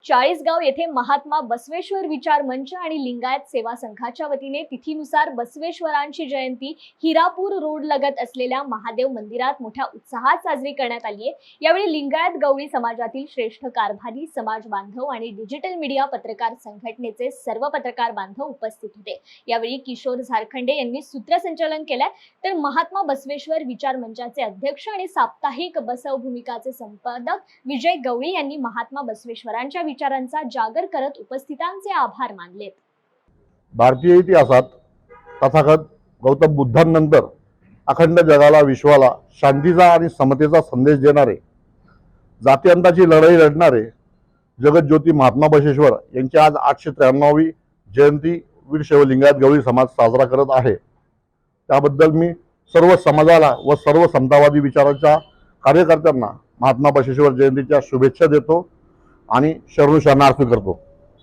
चाळीसगाव येथे महात्मा बसवेश्वर विचार मंच आणि लिंगायत सेवा संघाच्या वतीने तिथीनुसार बसवेश्वरांची जयंती हिरापूर रोड लगत असलेल्या महादेव मंदिरात मोठ्या उत्साहात साजरी करण्यात आली आहे। यावेळी लिंगायत गवळी समाजातील श्रेष्ठ कारभारी, समाज बांधव आणि डिजिटल मीडिया पत्रकार संघटनेचे सर्व पत्रकार बांधव उपस्थित होते। यावेळी किशोर झारखंडे यांनी सूत्रसंचालन केले, तर महात्मा बसवेश्वर विचार मंचाचे अध्यक्ष आणि साप्ताहिक बसव भूमिकाचे संपादक विजय गवळी यांनी महात्मा बसवेश्वरांच्या विचारांचा जागर करत उपस्थितांचे आभार मानलेत। भारतीय इतिहासात तथागत गौतम बुद्धांनंतर अखंड जगाला, विश्वाला शांतीचा आणि समतेचा संदेश देणारे, जातीअंताची लढाई लढणारे जगज्योती महात्मा बसवेश्वर यांची आज 893वी जयंती वीरशैव लिंगायत गवळी समाज साजरा करत आहे। त्याबद्दल मी सर्व समाजाला व सर्व समतावादी विचारांच्या कार्यकर्त्यांना महात्मा बसवेश्वर जयंतीच्या शुभेच्छा देतो आणि शरणू शरणार्थी करतो।